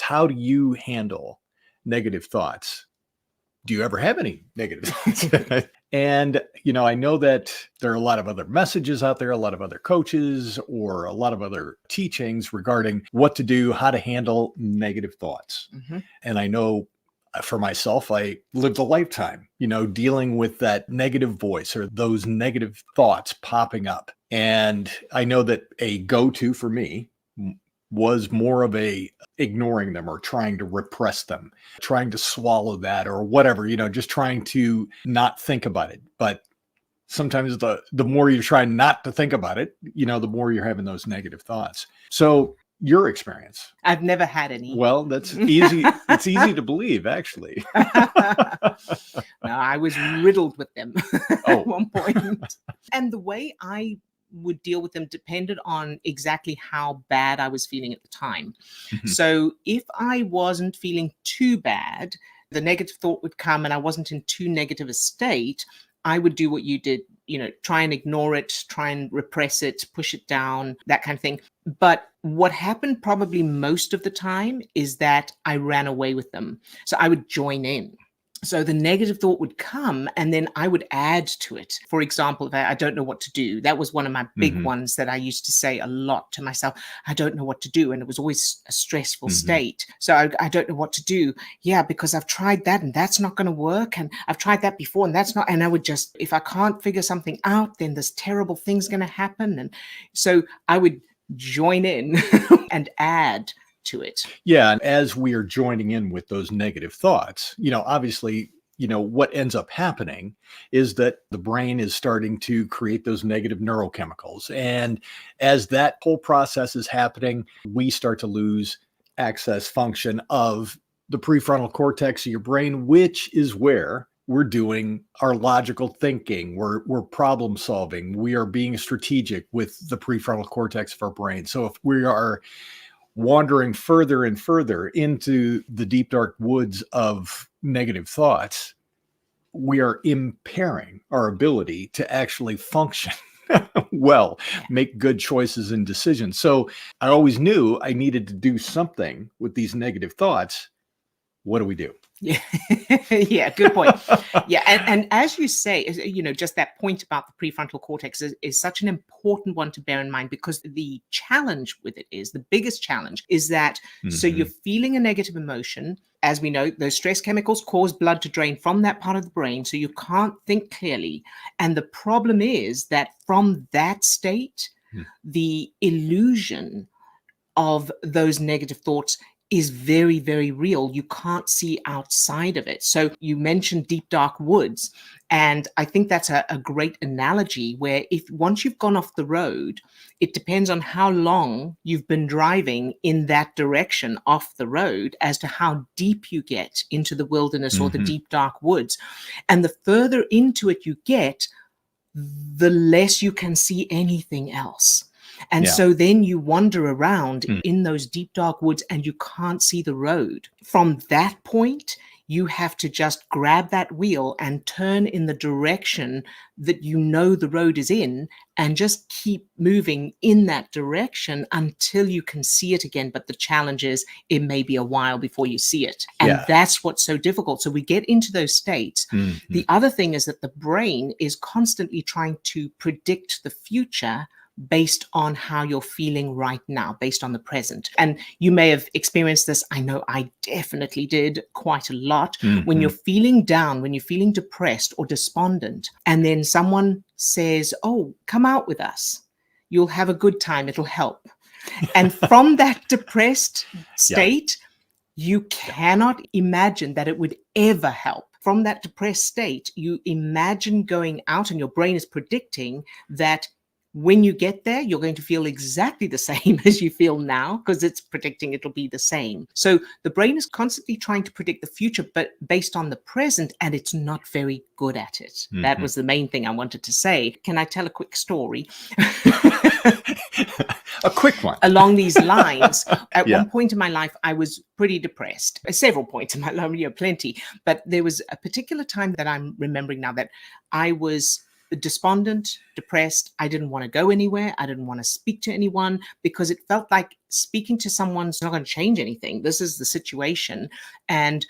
How do you handle negative thoughts? Do you ever have any negative thoughts? And, I know that there are a lot of other messages out there, a lot of other coaches, or a lot of other teachings regarding what to do, how to handle negative thoughts. Mhm. And I know for myself, I lived a lifetime, dealing with that negative voice or those negative thoughts popping up. And I know that a go-to for me was more of a ignoring them or trying to repress them, trying to swallow that or whatever, just trying to not think about it. But sometimes the more you try not to think about it, the more you're having those negative thoughts. So your experience. I've never had any. Well, that's easy. It's easy to believe, actually. No, I was riddled with them Oh. at one point. And the way I would deal with them depended on exactly how bad I was feeling at the time. Mhm. So if I wasn't feeling too bad, the negative thought would come and I wasn't in too negative a state, I would do what you did, try and ignore it, try and repress it, push it down, that kind of thing. But what happened probably most of the time is that I ran away with them. So I would join in. So the negative thought would come and then I would add to it. For example, if I don't know what to do, that was one of my big Mhm. ones that I used to say a lot to myself. I don't know what to do. And it was always a stressful Mhm. state. So I don't know what to do. Yeah, because I've tried that and that's not going to work. And I've tried that before and that's not. And I would just, if I can't figure something out, then this terrible thing's going to happen. And so I would join in and add to it. Yeah. And as we are joining in with those negative thoughts, obviously, what ends up happening is that the brain is starting to create those negative neurochemicals. And as that whole process is happening, we start to lose access function of the prefrontal cortex of your brain, which is where we're doing our logical thinking. We're problem solving. We are being strategic with the prefrontal cortex of our brain. So if we are wandering further and further into the deep, dark woods of negative thoughts, we are impairing our ability to actually function well, make good choices and decisions. So I always knew I needed to do something with these negative thoughts. What do we do? Yeah, yeah, good point. Yeah, and as you say, just that point about the prefrontal cortex is such an important one to bear in mind, because the challenge with it is, the biggest challenge is that, so you're feeling a negative emotion. As we know, those stress chemicals cause blood to drain from that part of the brain, so you can't think clearly. And the problem is that from that state, the illusion of those negative thoughts is very, very real. You can't see outside of it. So you mentioned deep, dark woods. And I think that's a great analogy, where if once you've gone off the road, it depends on how long you've been driving in that direction off the road as to how deep you get into the wilderness or the deep, dark woods. And the further into it you get, the less you can see anything else. And so then you wander around in those deep, dark woods and you can't see the road. From that point, you have to just grab that wheel and turn in the direction that the road is in, and just keep moving in that direction until you can see it again. But the challenge is it may be a while before you see it. And that's what's so difficult. So we get into those states. The other thing is that the brain is constantly trying to predict the future based on how you're feeling right now, based on the present. And you may have experienced this. I know I definitely did quite a lot. When you're feeling down, when you're feeling depressed or despondent, and then someone says, "Oh, come out with us. You'll have a good time. It'll help." And from that depressed state, you cannot imagine that it would ever help. From that depressed state, you imagine going out, and your brain is predicting that when you get there, you're going to feel exactly the same as you feel now, because it's predicting it'll be the same. So the brain is constantly trying to predict the future, but based on the present, and it's not very good at it. That was the main thing I wanted to say. Can I tell a quick story? A quick one. Along these lines, at one point in my life, I was pretty depressed. Several points in my life, plenty. But there was a particular time that I'm remembering now that I was despondent, depressed. I didn't want to go anywhere. I didn't want to speak to anyone because it felt like speaking to someone's not going to change anything. This is the situation. And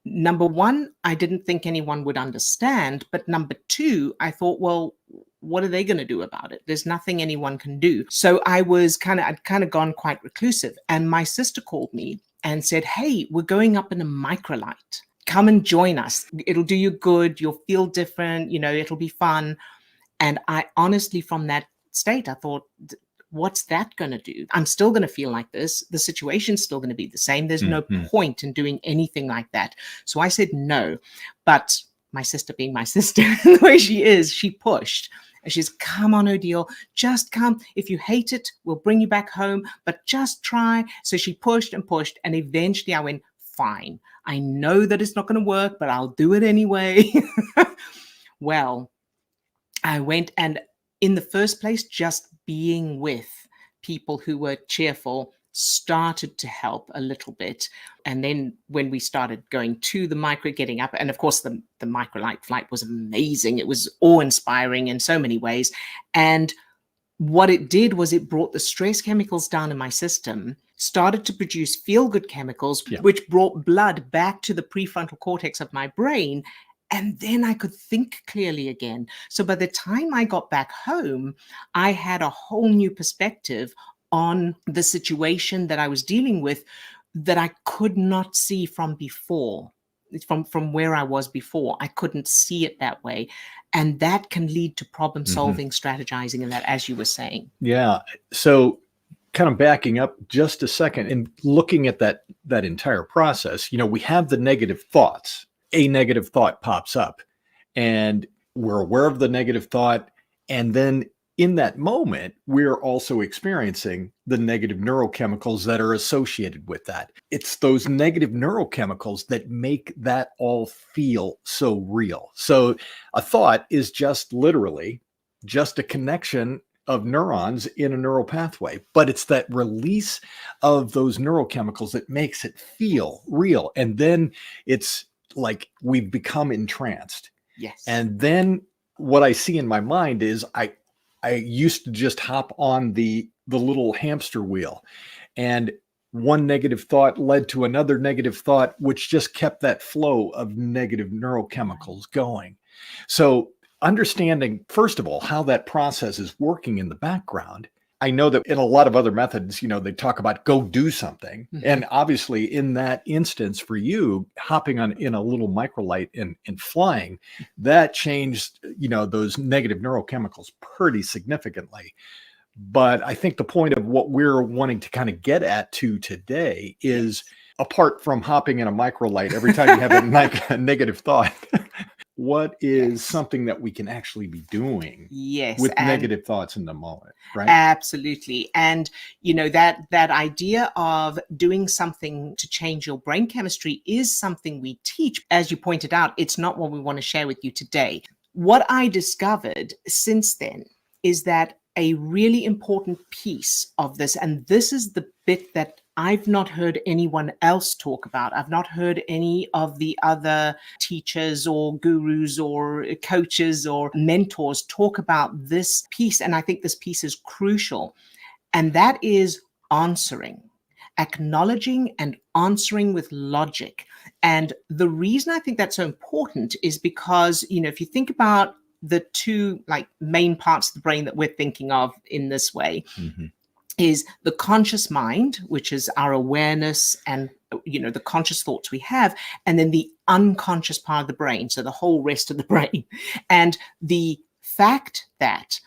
number one, I didn't think anyone would understand. But number two, I thought, well, what are they going to do about it? There's nothing anyone can do. So I'd kind of gone quite reclusive. And my sister called me and said, hey, we're going up in a microlight. Come and join us. It'll do you good. You'll feel different. It'll be fun. And I honestly, from that state, I thought, what's that going to do? I'm still going to feel like this. The situation's still going to be the same. There's no point in doing anything like that. So I said no. But my sister, being my sister, the way she is, she pushed. And she's, come on, Odile, just come. If you hate it, we'll bring you back home, but just try. So she pushed and pushed. And eventually I went, fine. I know that it's not going to work, but I'll do it anyway. Well, I went, and in the first place, just being with people who were cheerful started to help a little bit. And then when we started going to the getting up, and of course the microlight flight was amazing. It was awe-inspiring in so many ways. And what it did was it brought the stress chemicals down in my system, started to produce feel-good chemicals, which brought blood back to the prefrontal cortex of my brain. And then I could think clearly again. So by the time I got back home, I had a whole new perspective on the situation that I was dealing with that I could not see from before. From where I was before, I couldn't see it that way. And that can lead to problem solving, strategizing, and that, as you were saying. Yeah. So kind of backing up just a second and looking at that entire process, we have the negative thoughts. A negative thought pops up and we're aware of the negative thought. And then in that moment, we're also experiencing the negative neurochemicals that are associated with that. It's those negative neurochemicals that make that all feel so real. So a thought is just literally just a connection of neurons in a neural pathway, but it's that release of those neurochemicals that makes it feel real. And then it's like we've become entranced. Yes. And then what I see in my mind is I used to just hop on the little hamster wheel, and one negative thought led to another negative thought, which just kept that flow of negative neurochemicals going. So understanding, first of all, how that process is working in the background. I know that in a lot of other methods, they talk about go do something. And obviously in that instance for you, hopping in a little microlight and flying, that changed, those negative neurochemicals pretty significantly. But I think the point of what we're wanting to kind of get at today is, apart from hopping in a microlight every time you have a negative thought, what is something that we can actually be doing with negative thoughts in the moment, right? Absolutely. And, that idea of doing something to change your brain chemistry is something we teach. As you pointed out, it's not what we want to share with you today. What I discovered since then is that a really important piece of this, and this is the bit that I've not heard anyone else talk about. I've not heard any of the other teachers or gurus or coaches or mentors talk about this piece. And I think this piece is crucial. And that is answering, acknowledging and answering with logic. And the reason I think that's so important is because, if you think about the two main parts of the brain that we're thinking of in this way, is the conscious mind, which is our awareness and, the conscious thoughts we have, and then the unconscious part of the brain, so the whole rest of the brain. And the fact that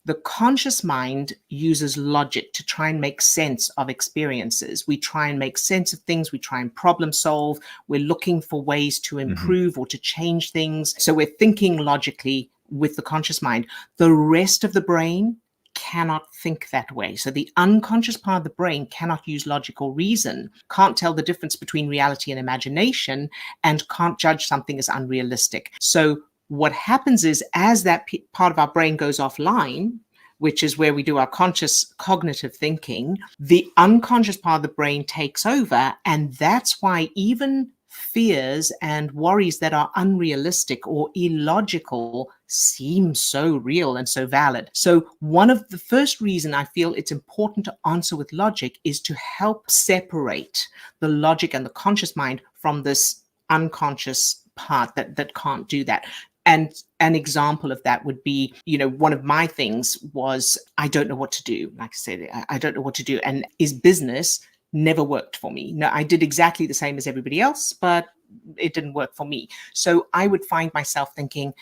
the conscious mind uses logic to try and make sense of experiences. We try and make sense of things. We try and problem solve. We're looking for ways to improve or to change things. So we're thinking logically with the conscious mind. The rest of the brain cannot think that way. So the unconscious part of the brain cannot use logic or reason, can't tell the difference between reality and imagination, and can't judge something as unrealistic. So what happens is, as that part of our brain goes offline, which is where we do our conscious cognitive thinking, the unconscious part of the brain takes over. And that's why even fears and worries that are unrealistic or illogical seem so real and so valid. So one of the first reason I feel it's important to answer with logic is to help separate the logic and the conscious mind from this unconscious part that can't do that. And an example of that would be, one of my things was, I don't know what to do. Like I said, I don't know what to do. And is business never worked for me. No, I did exactly the same as everybody else, but it didn't work for me. So I would find myself thinking,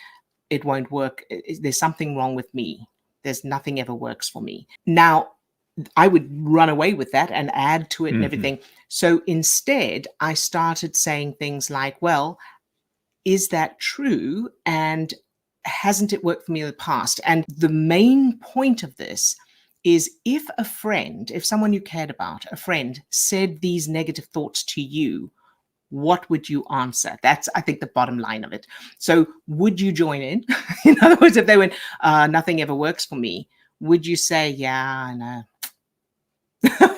it won't work. There's something wrong with me. There's nothing ever works for me. Now, I would run away with that and add to it and everything. So instead, I started saying things like, well, is that true? And hasn't it worked for me in the past? And the main point of this is if someone you cared about, a friend, said these negative thoughts to you, what would you answer? That's, I think, the bottom line of it. So would you join in? In other words, if they went, nothing ever works for me, would you say, yeah, I know?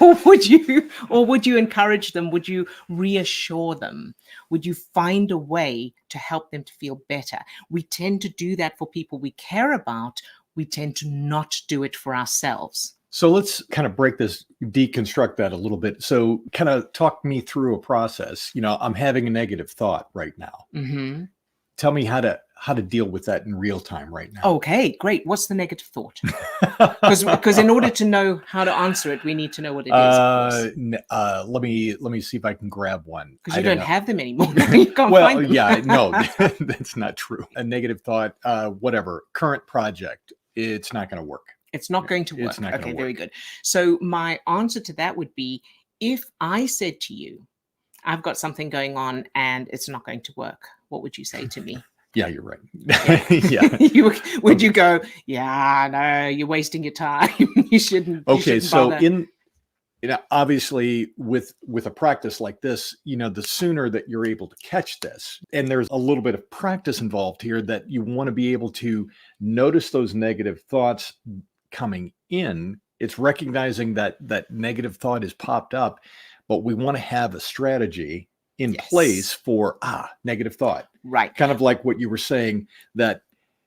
Or would you encourage them? Would you reassure them? Would you find a way to help them to feel better? We tend to do that for people we care about. We tend to not do it for ourselves. So let's kind of deconstruct that a little bit. So kind of talk me through a process. I'm having a negative thought right now. Mm-hmm. Tell me how to deal with that in real time right now. Okay, great. What's the negative thought? Because in order to know how to answer it, we need to know what it is. Let me see if I can grab one. Because you don't have them anymore. You can't find them. Yeah, no, that's not true. A negative thought, whatever, current project, it's not going to work. It's not going to work. It's not going to work. Very good. So my answer to that would be, if I said to you, I've got something going on and it's not going to work, what would you say to me? Yeah, you're right. Yeah. Would you go, yeah, no, you're wasting your time. You shouldn't. Okay, so bother. Obviously with a practice like this, the sooner that you're able to catch this, and there's a little bit of practice involved here, that you want to be able to notice those negative thoughts coming in. It's recognizing that negative thought has popped up, but we want to have a strategy in place for negative thought. Right. Kind of like what you were saying, that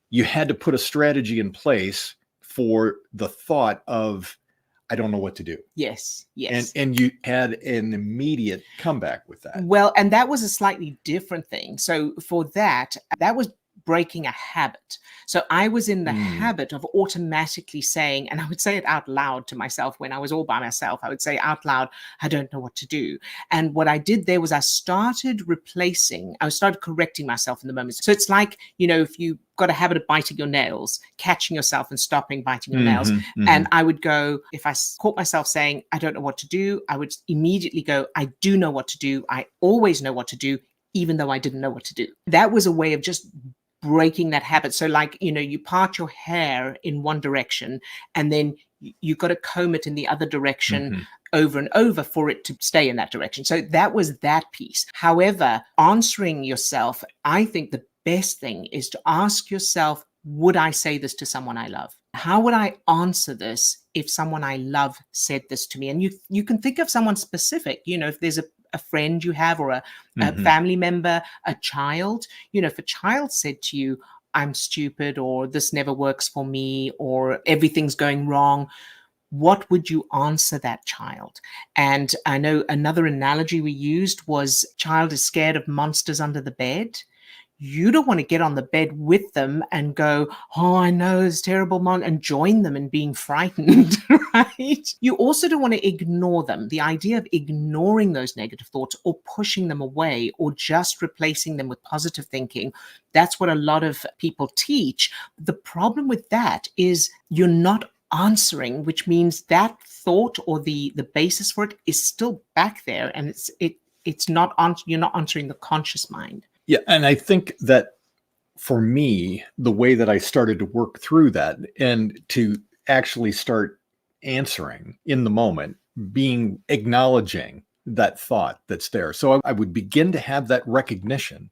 you had to put a strategy in place for the thought of, I don't know what to do. Yes. And you had an immediate comeback with that. Well, and that was a slightly different thing. So for that was breaking a habit. So I was in the habit of automatically saying, and I would say it out loud to myself when I was all by myself, I would say out loud, I don't know what to do. And what I did there was I started correcting myself in the moment. So it's like, if you got a habit of biting your nails, catching yourself and stopping biting your nails. And I would go, if I caught myself saying, I don't know what to do, I would immediately go, I do know what to do. I always know what to do, even though I didn't know what to do. That was a way of just breaking that habit. So like, you part your hair in one direction and then you've got to comb it in the other direction over and over for it to stay in that direction. So that was that piece. However, answering yourself, I think the best thing is to ask yourself, would I say this to someone I love? How would I answer this if someone I love said this to me? And you can think of someone specific, if there's a friend you have or a family member, a child, if a child said to you, I'm stupid, or this never works for me, or everything's going wrong, what would you answer that child? And I know another analogy we used was, child is scared of monsters under the bed. You don't want to get on the bed with them and go, oh, I know it's terrible, and join them in being frightened, right? You also don't want to ignore them. The idea of ignoring those negative thoughts or pushing them away or just replacing them with positive thinking, that's what a lot of people teach. The problem with that is you're not answering, which means that thought or the basis for it is still back there, and it's not you're not answering the conscious mind. Yeah. And I think that for me, the way that I started to work through that and to actually start answering in the moment, acknowledging that thought that's there. So I would begin to have that recognition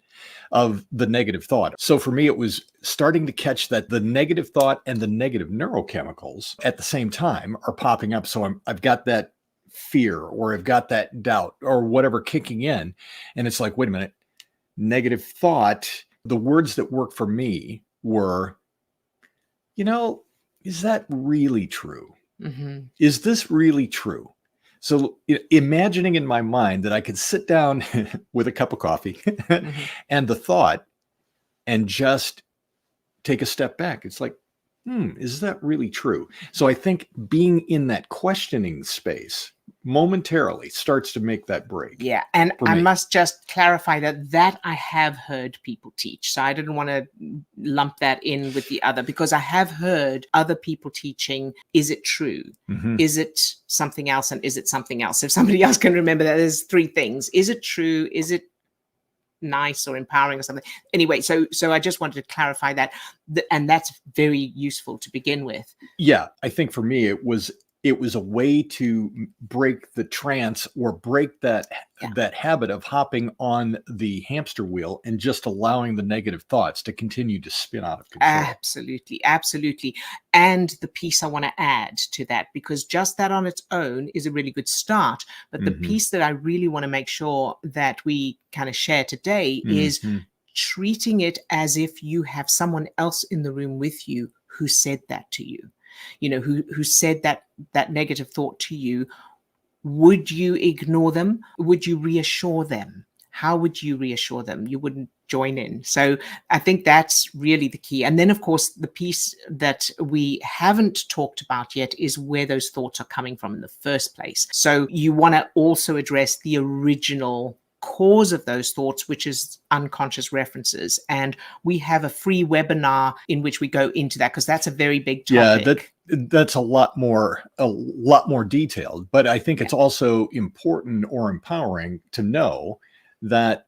of the negative thought. So for me, it was starting to catch that the negative thought and the negative neurochemicals at the same time are popping up. So I've got that fear or I've got that doubt or whatever kicking in. And it's like, wait a minute, negative thought. The words that work for me were, is that really true? Mhm. Is this really true? So imagining in my mind that I could sit down with a cup of coffee Mhm. and the thought and just take a step back. It's like, is that really true? So I think being in that questioning space momentarily starts to make that break Yeah, and for I me. must just clarify that I have heard people teach. So I didn't want to lump that in with the other, because I have heard other people teaching, is it true? Mhm. Is it something else? And is it something else? If somebody else can remember that, there's three things. Is it true? Is it nice or empowering or something? Anyway, so I just wanted to clarify that. And that's very useful to begin with. Yeah, I think for me it was a way to break the trance or break that habit of hopping on the hamster wheel and just allowing the negative thoughts to continue to spin out of control. Absolutely, absolutely. And the piece I want to add to that, because just that on its own is a really good start. But the Mhm. piece that I really want to make sure that we kind of share today is Mhm. treating it as if you have someone else in the room with you who said that to you, who said that negative thought to you. Would you ignore them? Would you reassure them? How would you reassure them? You wouldn't join in. So I think that's really the key. And then, of course, the piece that we haven't talked about yet is where those thoughts are coming from in the first place. So you want to also address the original cause of those thoughts, which is unconscious references. And we have a free webinar in which we go into that, because that's a very big topic. Yeah, that's a lot more detailed, but I think it's also important or empowering to know that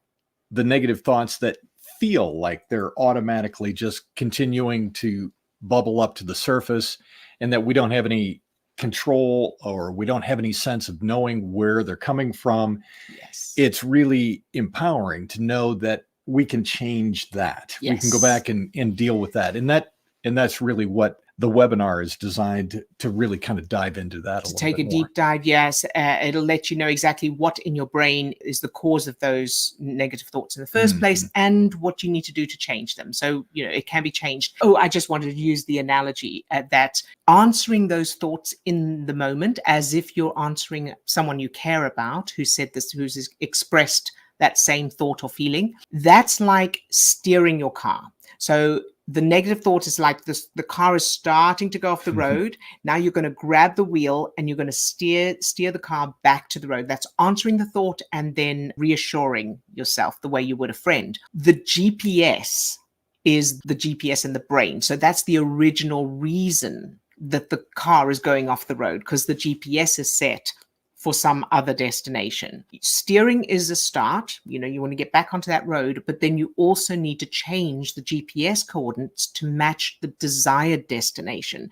the negative thoughts that feel like they're automatically just continuing to bubble up to the surface and that we don't have any control or we don't have any sense of knowing where they're coming from. Yes. It's really empowering to know that we can change that. We can go Yes. back and deal with that. And that's really what the webinar is designed to really kind of dive into that a To little take bit a more. deep dive, yes. It'll let you know exactly what in your brain is the cause of those negative thoughts in the first place, and what you need to do to change them. So, it can be changed. Oh, I just wanted to use the analogy that answering those thoughts in the moment, as if you're answering someone you care about who said this, who's expressed that same thought or feeling, that's like steering your car. So the negative thought is like this: the car is starting to go off the road. Now you're going to grab the wheel and you're going to steer the car back to the road. That's answering the thought and then reassuring yourself the way you would a friend. The GPS is the GPS in the brain. So that's the original reason that the car is going off the road, because the GPS is set for some other destination. Steering is a start. You want to get back onto that road, but then you also need to change the GPS coordinates to match the desired destination,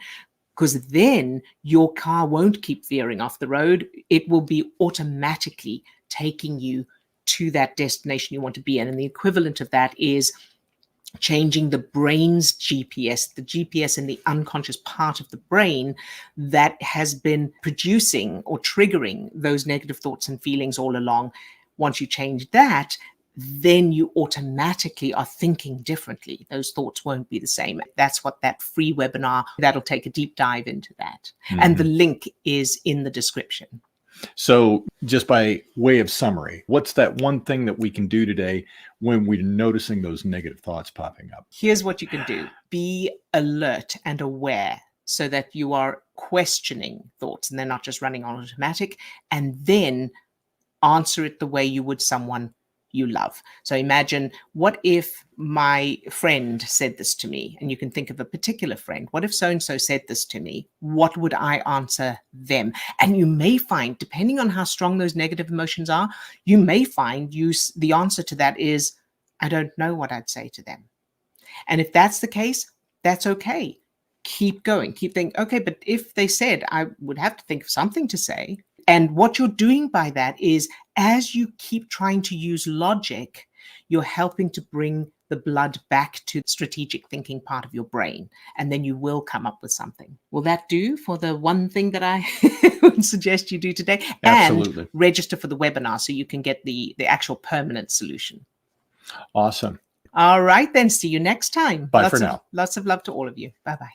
because then your car won't keep veering off the road. It will be automatically taking you to that destination you want to be in. And the equivalent of that is changing the brain's GPS, the GPS in the unconscious part of the brain that has been producing or triggering those negative thoughts and feelings all along. Once you change that, then you automatically are thinking differently. Those thoughts won't be the same. That's what that free webinar, that'll take a deep dive into that. And the link is in the description. So just by way of summary, what's that one thing that we can do today when we're noticing those negative thoughts popping up? Here's what you can do. Be alert and aware so that you are questioning thoughts and they're not just running on automatic, and then answer it the way you would someone you love. So imagine, what if my friend said this to me? And you can think of a particular friend. What if so-and-so said this to me? What would I answer them? And you may find, depending on how strong those negative emotions are, you may find the answer to that is, I don't know what I'd say to them. And if that's the case, that's okay. Keep going. Keep thinking, okay, but if they said, I would have to think of something to say. And what you're doing by that is, as you keep trying to use logic, you're helping to bring the blood back to the strategic thinking part of your brain. And then you will come up with something. Will that do for the one thing that I would suggest you do today. Absolutely. And register for the webinar so you can get the actual permanent solution. Awesome. All right, then. See you next time. Bye for now. Lots of love to all of you. Bye-bye.